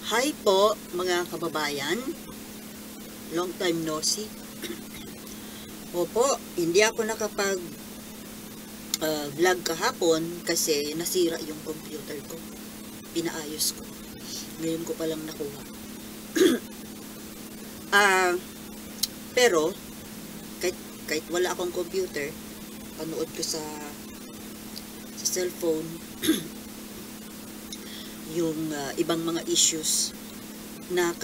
Hi po mga kababayan, long time no see. Opo, hindi ako nakapag vlog kahapon kasi nasira yung computer ko. Pinaayos ko. Ngayon ko palang nakuha. Pero kahit wala akong computer, panood ko sa cellphone yung ibang mga issues na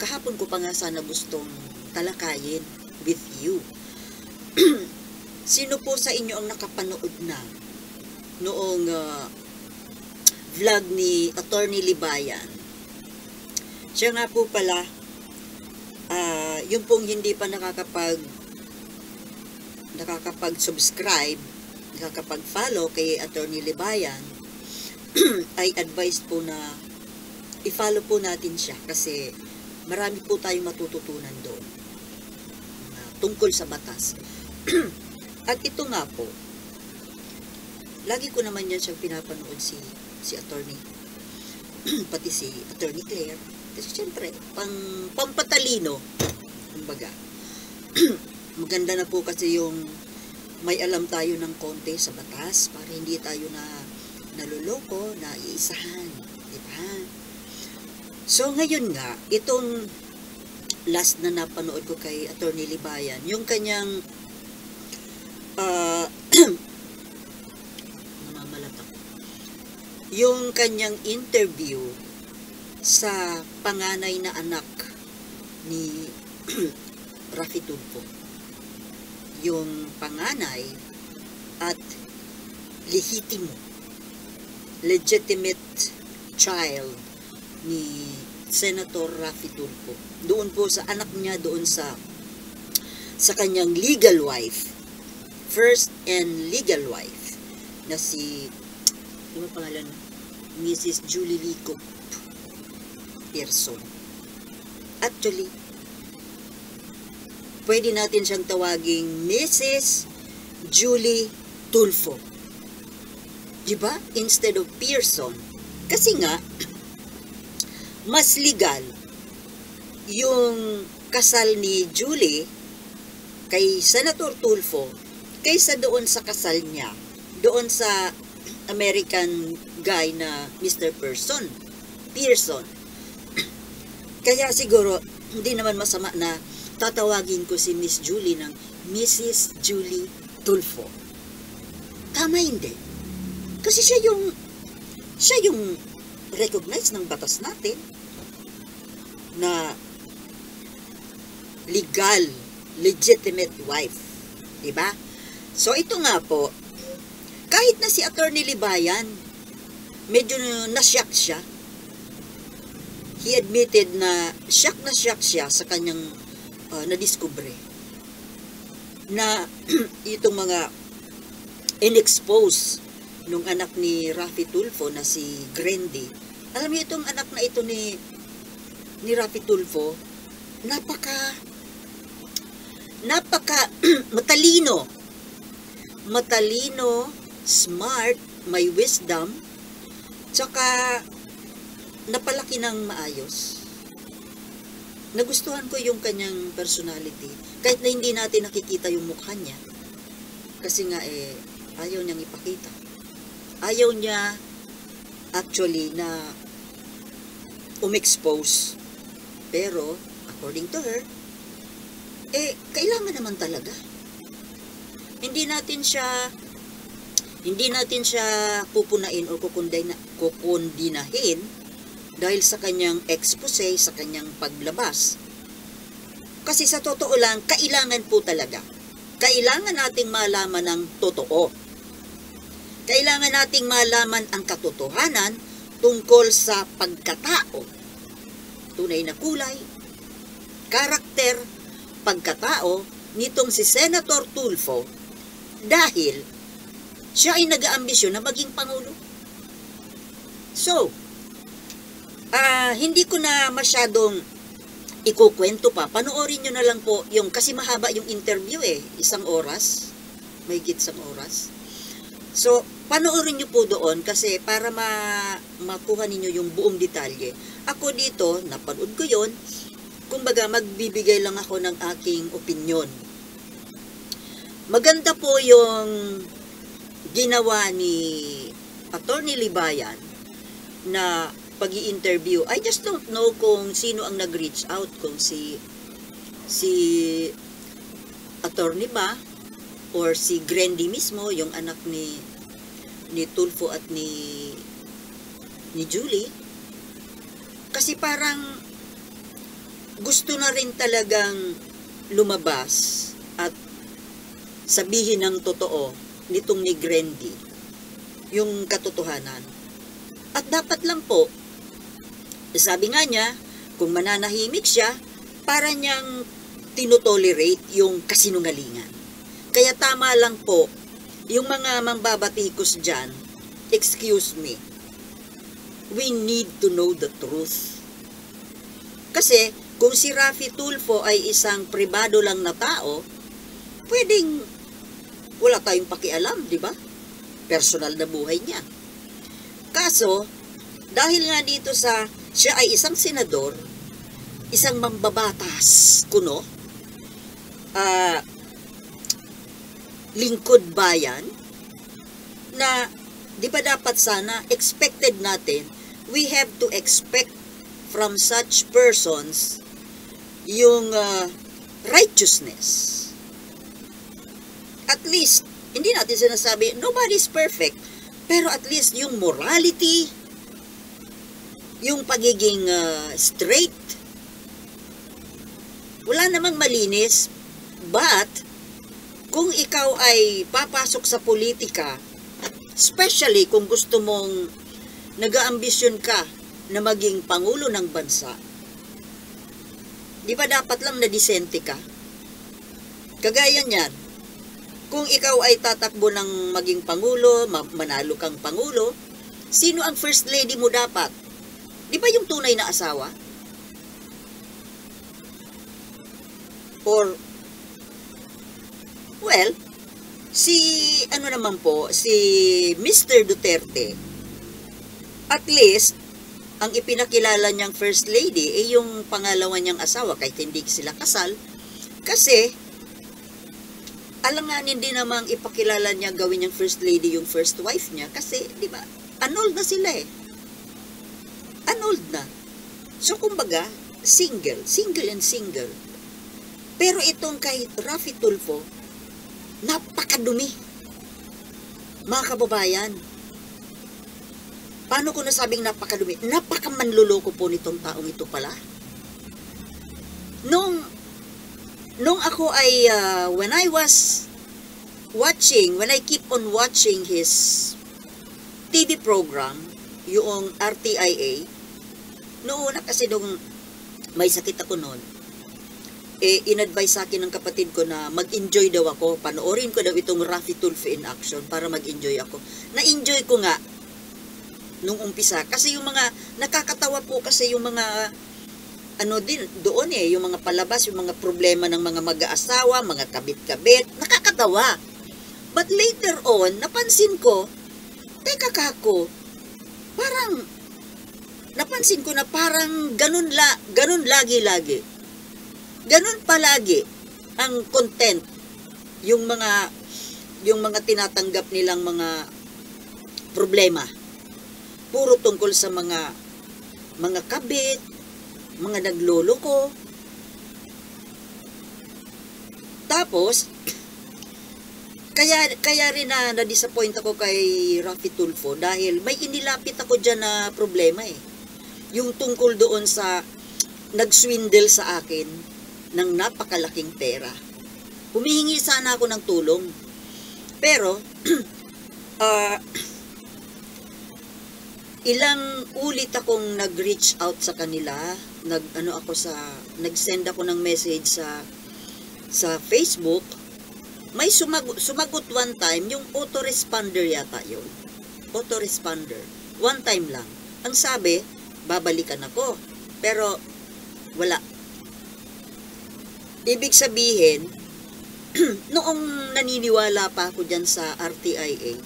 kahapon ko pa nga sana gustong talakayin with you. Sino po sa inyo ang nakapanood na noong vlog ni Attorney Libayan? Siya nga po pala, yung pong hindi pa nakakapag-subscribe, nakakapag-follow kay Attorney Libayan, ay advised po na i-follow po natin siya kasi marami po tayong matututunan doon tungkol sa batas. At ito nga po, lagi ko naman yan siyang pinapanood si Attorney, pati si Attorney Claire, kasi siyempre, pampatalino, kumbaga. Maganda na po kasi yung may alam tayo ng konti sa batas para hindi tayo naluloko, naiisahan, di ba? So, ngayon nga, itong last na napanood ko kay Attorney Libayan, yung kanyang yung kanyang interview sa panganay na anak ni Raffy Tulfo. Yung panganay at legitimate child ni Senator Raffy Tulfo. Doon po sa anak niya, doon sa kanyang legal wife, first and legal wife, na si, ano pangalan? Mrs. Julie Licop Pearson. Actually, pwede natin siyang tawaging Mrs. Julie Tulfo. Diba? Instead of Pearson. Kasi nga, mas legal yung kasal ni Julie kay Senator Tulfo kaysa doon sa kasal niya doon sa American guy na Mr. Pearson. Kaya siguro hindi naman masama na tatawagin ko si Miss Julie ng Mrs. Julie Tulfo. Tama hindi? Kasi siya yung recognize ng batas natin na legitimate wife. Diba? So, ito nga po, kahit na si Attorney Libayan, medyo na-shock siya. He admitted na shock siya sa kanyang nadiskubre na itong mga in-expose nung anak ni Raffy Tulfo na si Grendy. Alam niyo itong anak na ito ni Raffy Tulfo, napaka matalino, smart, may wisdom, tsaka napalaki ng maayos. Nagustuhan ko yung kanyang personality, kahit na hindi natin nakikita yung mukha niya, kasi nga ayaw niyang ipakita. Ayaw niya actually na umexpose. Pero, according to her, kailangan naman talaga. Hindi natin siya pupunain o kukundinahin dahil sa kanyang expose, sa kanyang paglabas. Kasi sa totoo lang, kailangan po talaga. Kailangan nating malaman ng totoo. Kailangan nating malaman ang katotohanan tungkol sa pagkatao. Tunay na kulay, karakter, pagkatao nitong si Senator Tulfo dahil siya ay nag-aambisyon na maging Pangulo. So, hindi ko na masyadong ikukwento pa. Panoorin nyo na lang po yung, kasi mahaba yung interview 1 oras. May 1 oras. So, panoorin nyo po doon kasi para makuha ninyo yung buong detalye. Ako dito, napanood ko yon. Kumbaga, magbibigay lang ako ng aking opinyon. Maganda po yung ginawa ni Attorney Libayan na pag-i-interview. I just don't know kung sino ang nag-reach out, kung si attorney ba or si Grandy mismo, yung anak ni Tulfo at ni Julie. Kasi parang gusto na rin talagang lumabas at sabihin ng totoo nitong ni Grandy yung katotohanan. At dapat lang po, sabi nga niya, kung mananahimik siya, para niyang tinotolerate yung kasinungalingan. Kaya tama lang po, yung mga mambabatikos dyan, excuse me, we need to know the truth. Kasi, kung si Raffy Tulfo ay isang pribado lang na tao, pwedeng wala tayong pakialam, di ba? Personal na buhay niya. Kaso, dahil nga dito siya ay isang senador, isang mambabatas kuno, lingkod bayan, na di ba dapat sana, expected natin, we have to expect from such persons yung righteousness. At least, hindi natin sinasabi, nobody's perfect, pero at least yung morality, yung pagiging straight, wala namang malinis. But, kung ikaw ay papasok sa politika, especially kung gusto mong nag-aambisyon ka na maging pangulo ng bansa, di ba dapat lang na disente ka? Kagaya niyan, kung ikaw ay tatakbo ng maging pangulo, manalo kang pangulo, sino ang first lady mo dapat? Di ba yung tunay na asawa? Or, well, si Mr. Duterte, at least, ang ipinakilala niyang first lady ay yung pangalawa niyang asawa kahit hindi sila kasal. Kasi, alanganin din namang ipakilala niya gawin niyang first lady yung first wife niya kasi, di ba, annulled na sila eh. Annulled na. So, kumbaga, single and single. Pero itong kay Raffy Tulfo, napakadumi. Mga kababayan, paano ko nasabing napakadumi? Napakamanluloko po nitong taong ito pala. Nung ako ay, when I keep on watching his TV program, yung RTIA, noon kasi nung may sakit ako noon, in-advise sa akin ng kapatid ko na mag-enjoy daw ako, panoorin ko daw itong Raffy Tulfo in action para mag-enjoy ako. Na-enjoy ko nga nung umpisa, kasi yung mga, nakakatawa po kasi yung mga, doon yung mga palabas, yung mga problema ng mga mag-aasawa, mga kabit-kabit, nakakatawa. But later on, napansin ko, teka kako, napansin ko na parang ganun lagi-lagi. Ganun palagi ang content, yung mga tinatanggap nilang mga problema. Puro tungkol sa mga kabit, mga nagloloko. Tapos, kaya rin na-disappoint ako kay Raffy Tulfo dahil may inilapit ako dyan na problema eh. Yung tungkol doon sa nag-swindle sa akin ng napakalaking pera. Humihingi sana ako ng tulong. Pero, ilang ulit akong nag-reach out sa kanila, nag-send ako ng message sa Facebook. May sumagot one time, yung autoresponder yata yun. Autoresponder. One time lang. Ang sabi, babalikan ako. Pero, wala. Ibig sabihin, noong naniniwala pa ako dyan sa RTIA,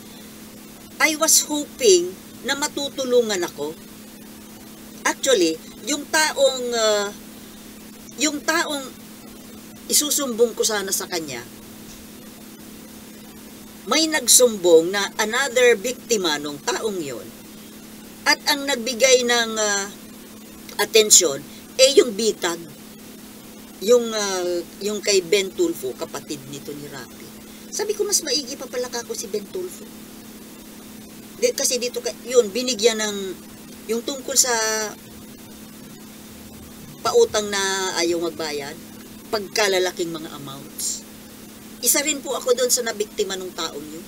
I was hoping na matutulungan ako. Actually, yung taong isusumbong ko sana sa kanya, may nagsumbong na another biktima nung taong yon. At ang nagbigay ng atensyon yung bitag, yung kay Ben Tulfo, kapatid nito ni Rafi. Sabi ko, mas maigi pa pala ako si Ben Tulfo. Kasi dito, yun, binigyan ng, yung tungkol sa pautang na ayaw magbayad, pagkalalaking mga amounts. Isa rin po ako doon sa nabiktima ng taong yun,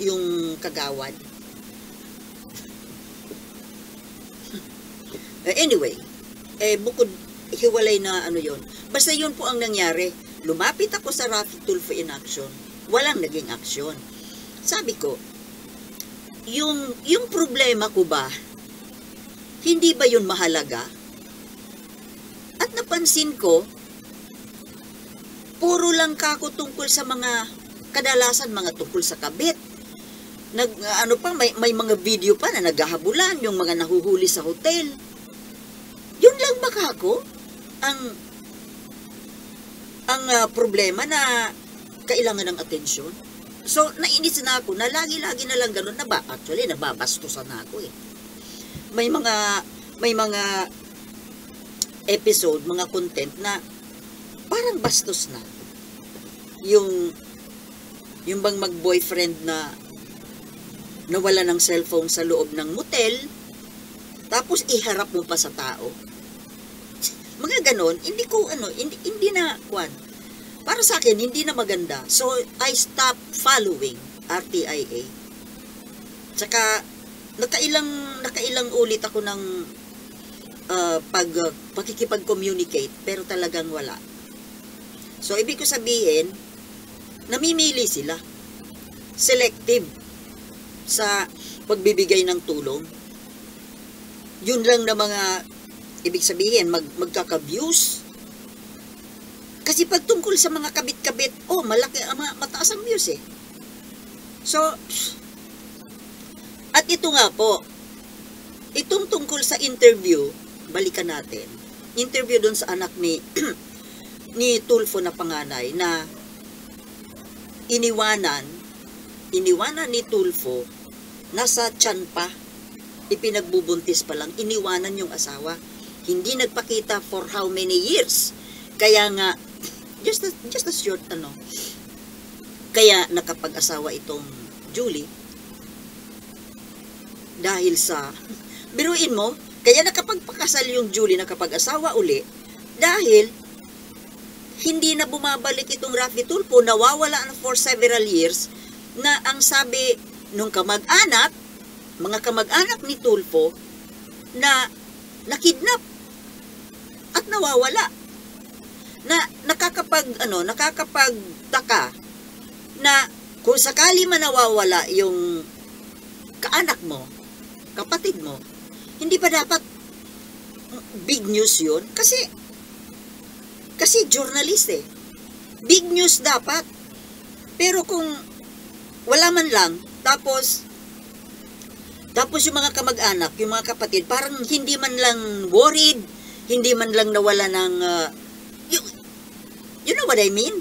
yung kagawad. Anyway, bukod, hiwalay na ano yun. Basta yun po ang nangyari. Lumapit ako sa Rafi Tulfo in action. Walang naging aksyon. Sabi ko, yung problema ko ba, hindi ba yun mahalaga? At napansin ko, puro lang kako tungkol sa mga, kadalasan mga tungkol sa kabit. May mga video pa na naghahabulan, yung mga nahuhuli sa hotel. Yun lang ba kako ang problema na kailangan ng atensyon? So, nainis na ako na lagi-lagi na lang ganun na ba? Actually, nababastusan na ako eh. May mga episode, mga content na parang bastos na. Yung bang mag-boyfriend na nawala ng cellphone sa loob ng motel, tapos iharap mo pa sa tao. Mga ganon, hindi na, para sa akin, hindi na maganda. So, I stopped following RTIA. Tsaka, nakailang ulit ako ng pakikipag-communicate, pero talagang wala. So, ibig ko sabihin, namimili sila. Selective sa pagbibigay ng tulong. Yun lang na mga, ibig sabihin, magkaka-views. Kasi pag tungkol sa mga kabit-kabit, malaki, mataas ang views eh. So, at ito nga po, itong tungkol sa interview, balikan natin. Interview doon sa anak ni Tulfo na panganay na iniwanan ni Tulfo, nasa tiyan pa, ipinagbubuntis pa lang, iniwanan yung asawa. Hindi nagpakita for how many years. Kaya nga, just a short kaya nakapag-asawa itong Julie, dahil sa, biruin mo, kaya nakapagpakasal yung Julie, nakapag-asawa uli, dahil hindi na bumabalik itong Rafi Tulfo, nawawala na for several years, na ang sabi nung kamag-anak, mga kamag-anak ni Tulfo, na nakidnap at nawawala. Na nakakapagtaka na kung sakali man nawawala yung kaanak mo, kapatid mo, hindi ba dapat big news yun? Kasi journalist eh. Big news dapat. Pero kung wala man lang, tapos yung mga kamag-anak, yung mga kapatid, parang hindi man lang worried, hindi man lang nawala ng, you know what I mean?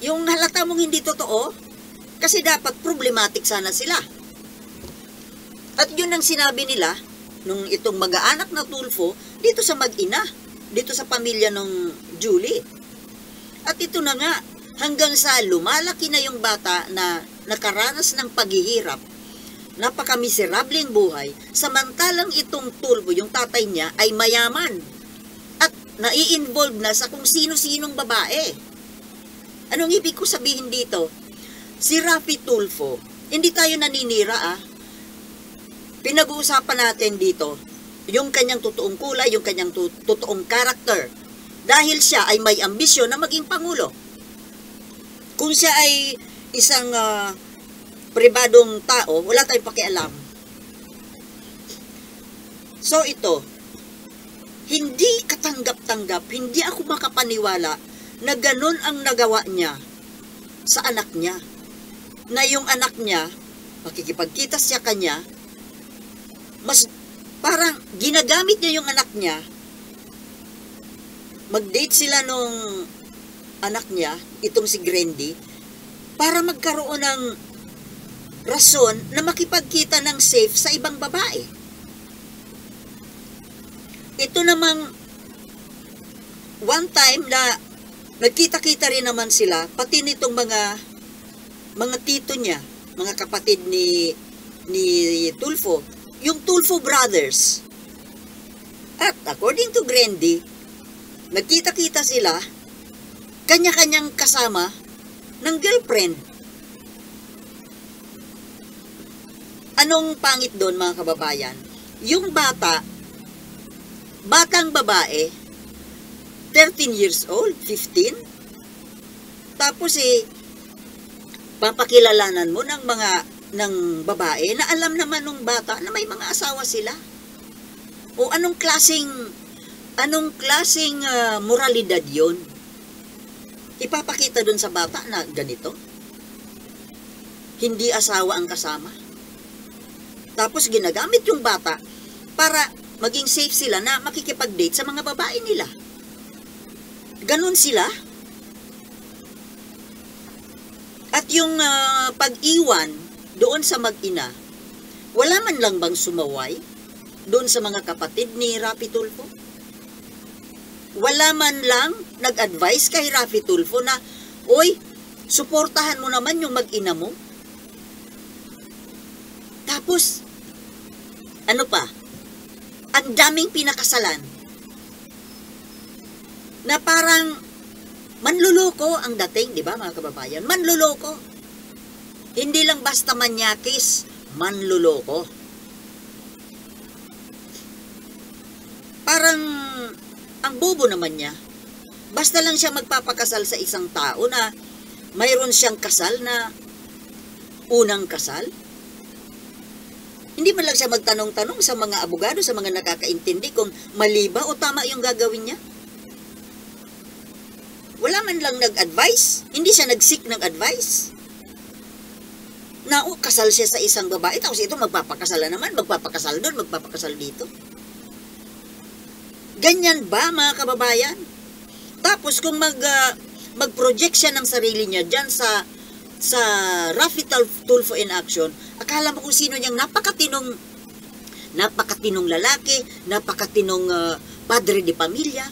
Yung halata mong hindi totoo, kasi dapat problematic sana sila. At yun ang sinabi nila, nung itong mag-aanak na Tulfo, dito sa mag-ina, dito sa pamilya ng Julie. At ito na nga, hanggang sa lumalaki na yung bata na nakaranas ng paghihirap, napaka-miserableng buhay, samantalang itong Tulfo, yung tatay niya, ay mayaman. At nai-involve na sa kung sino-sinong babae. Anong ibig ko sabihin dito? Si Rafi Tulfo, hindi tayo naninira Pinag-uusapan natin dito, yung kanyang totoong kulay, yung kanyang totoong karakter. Dahil siya ay may ambisyon na maging pangulo. Kung siya ay isang pribadong tao, wala tayong pakialam. So ito, hindi katanggap-tanggap, hindi ako makapaniwala na ganun ang nagawa niya sa anak niya. Na yung anak niya makikipagkita siya kanya, mas parang ginagamit niya yung anak niya, mag-date sila nung anak niya, itong si Grandy, para magkaroon ng rason na makipagkita ng safe sa ibang babae. Ito namang one time na nagkita-kita rin naman sila, pati nitong mga tito niya, mga kapatid ni Tulfo, yung Tulfo brothers. At according to Grandy, nagkita-kita sila, kanya-kanyang kasama ng girlfriend. Anong pangit doon, mga kababayan? Yung batang babae, 13 years old, 15, tapos papakilalanan mo ng babae na alam naman ng bata na may mga asawa sila. O anong klaseng moralidad yon? Ipapakita dun sa bata na ganito? Hindi asawa ang kasama. Tapos ginagamit yung bata para maging safe sila na makikipag-date sa mga babae nila. Ganon sila. At yung pag-iwan doon sa mag-ina, wala man lang bang sumaway doon sa mga kapatid ni Raffy Tulfo? Wala man lang nag-advise kay Raffy Tulfo na, oy, suportahan mo naman yung mag-ina mo? Tapos, ano pa? Ang daming pinakasalan na parang manluloko ang dating, di ba mga kababayan? Manluloko. Hindi lang basta manyakis, manluloko. Parang ang bobo naman niya. Basta lang siya magpapakasal sa isang tao na mayroon siyang kasal na unang kasal. Hindi man lang siya magtanong-tanong sa mga abogado, sa mga nakakaintindi kung mali ba o tama yung gagawin niya. Wala man lang nag-advise. Hindi siya nag-seek ng advice. Na, kasal siya sa isang babae, tapos ito magpapakasal na naman, magpapakasal doon, magpapakasal dito. Ganyan ba, mga kababayan? Tapos kung mag-project siya ng sarili niya dyan sa Raffy Tulfo in action, akala mo kung sino niyang napakatinong lalaki, napakatinong padre de pamilya.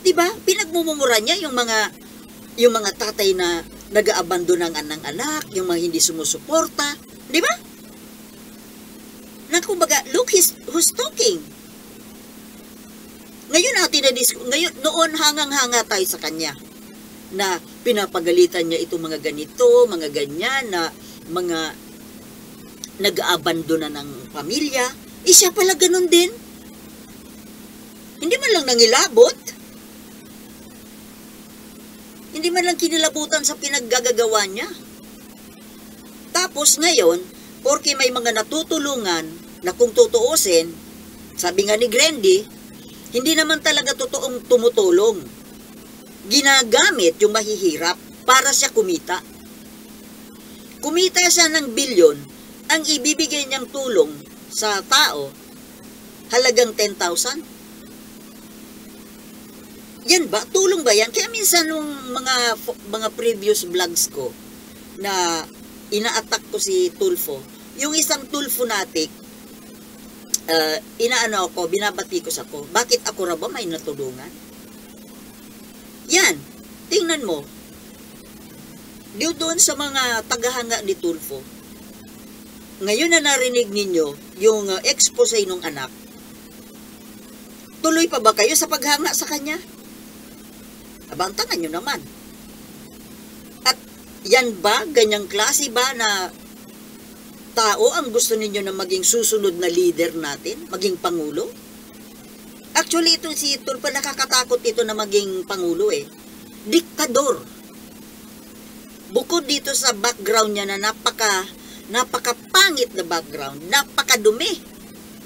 Diba? Pinagmumura niya yung mga tatay na nag-aabandon ng anak, yung mga hindi sumusuporta. Diba? Na kumbaga, look who's talking. Ngayon noon hangang-hanga tayo sa kanya na pinapagalitan niya itong mga ganito, mga ganyan, na mga nag-aabandon na ng pamilya. Siya pala ganun din. Hindi man lang nangilabot. Hindi man lang kinilabutan sa pinaggagawa niya. Tapos ngayon, porque may mga natutulungan na kung tutuusin, sabi nga ni Grandy, hindi naman talaga totoong tumutulong. Ginagamit yung mahihirap para siya kumita. Kumita siya ng bilyon, ang ibibigay niyang tulong sa tao, halagang 10,000. Yan ba? Tulong ba yan? Kaya minsan nung mga previous vlogs ko na ina-attack ko si Tulfo, yung isang Tulfonatic, binabati ko sa ko, bakit ako ra ba may natulungan? Yan, tingnan mo, doon sa mga tagahanga ni Tulfo, ngayon na narinig ninyo yung expose ng anak, tuloy pa ba kayo sa paghanga sa kanya? Abantangan nyo naman. At yan ba, ganyang klase ba na tao ang gusto ninyo na maging susunod na leader natin, maging pangulo? Actually, itong si Tulfo, nakakatakot ito na maging pangulo eh. Diktador. Bukod dito sa background niya na napakapangit na background, napakadumi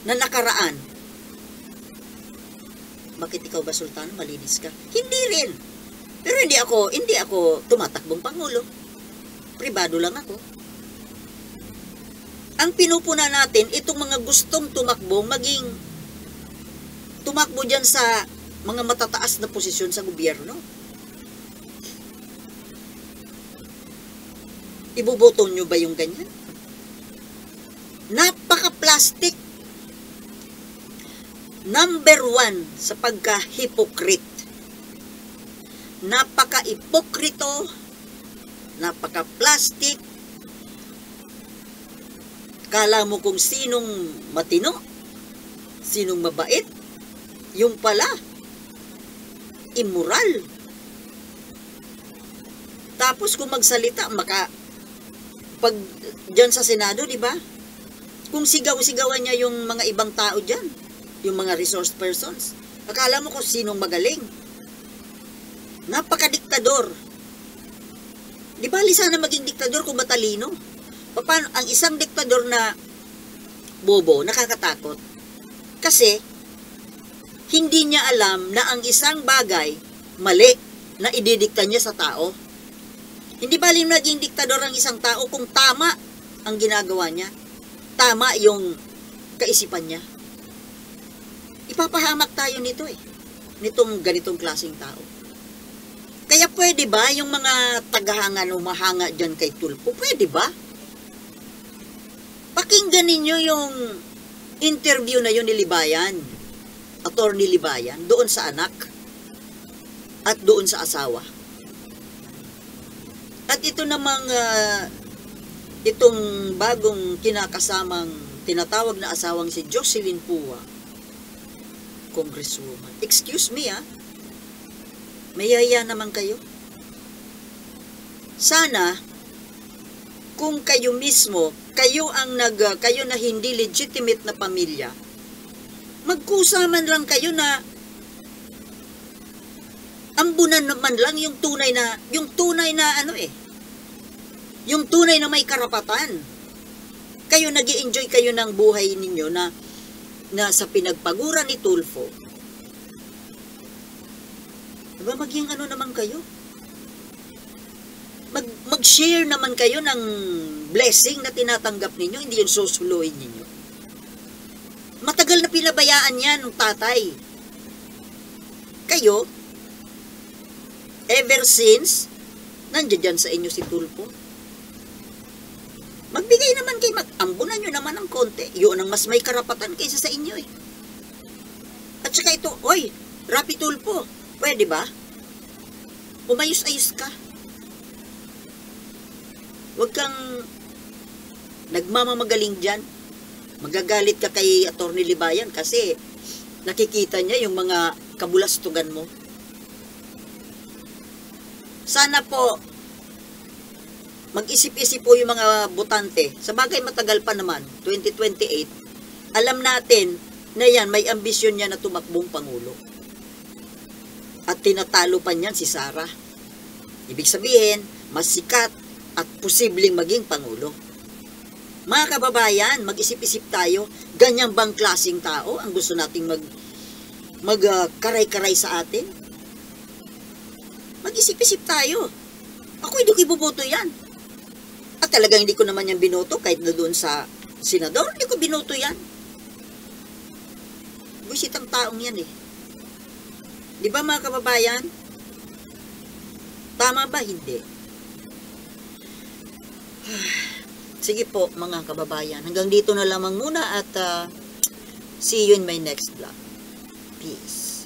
na nakaraan. Bakit ikaw ba, Sultan? Malinis ka? Hindi rin. Pero hindi ako tumatakbong pangulo. Pribado lang ako. ang pinupuna natin, itong mga gustong tumakbo dyan sa mga matataas na posisyon sa gobyerno. Iboboto nyo ba yung ganyan? Napaka-plastic. Number 1 sa pagka-hypocrite. Napaka-ipokrito, napaka-plastic. Kala mo kung sinong matino, sinong mabait, yung pala, immoral. Tapos kung magsalita, pag dyan sa Senado, di ba? Kung sigaw-sigawan niya yung mga ibang tao dyan, yung mga resource persons, akala mo kung sinong magaling. Napaka-diktador. Di ba, sana maging diktador kung matalino? Paano ang isang diktador na bobo, nakakatakot? Kasi, hindi niya alam na ang isang bagay, mali, na ididikta niya sa tao. Hindi ba naging diktador ang isang tao kung tama ang ginagawa niya? Tama yung kaisipan niya. Ipapahamak tayo nito nitong ganitong klaseng tao. Kaya pwede ba yung mga tagahanga humahanga dyan kay Tulfo? Pwede ba? Pakinggan ninyo yung interview na yun ni Libayan, Attorney Libayan, doon sa anak at doon sa asawa. At ito namang itong bagong kinakasamang tinatawag na asawang si Jocelyn Pua, Congresswoman. Excuse me mayaya naman kayo. Sana kung kayo mismo, kayo na hindi legitimate na pamilya, magkusaman lang kayo na ambunan naman lang yung tunay na yung tunay na may karapatan. Kayo nag-i-enjoy kayo ng buhay ninyo na sa pinagpaguran ni Tulfo. Diba maging naman kayo? Mag-share naman kayo ng blessing na tinatanggap ninyo, hindi yung susuluin ninyo. Matagal na pinabayaan yan ng tatay. Kayo, ever since, nandiyan dyan sa inyo si Tulfo. Magbigay naman kayo, mag-ambunan nyo naman ng konti. Yun ang mas may karapatan kaysa sa inyo At saka ito, oy, Rapi Tulfo, pwede ba? Umayos-ayos ka. Huwag kang nagmamagaling dyan. Magagalit ka kay Attorney Libayan kasi nakikita niya yung mga kabulastugan mo. Sana po mag-isip-isip po yung mga botante. Sa bagay matagal pa naman, 2028, alam natin na yan, may ambisyon niya na tumakbong Pangulo. At tinatalo pa niyan si Sara. Ibig sabihin, mas sikat at posibleng maging Pangulo. Mga kababayan, mag-isip-isip tayo, ganyan bang klaseng tao ang gusto nating magkaray-karay sa atin? Mag-isip-isip tayo. Ako hindi ko iboboto yan. At talagang hindi ko naman yan binoto kahit na doon sa senador, hindi ko binoto yan. Buisit ang taong yan Di ba mga kababayan? Tama ba? Hindi. Sige po mga kababayan. Hanggang dito na lamang muna at see you in my next vlog. Peace.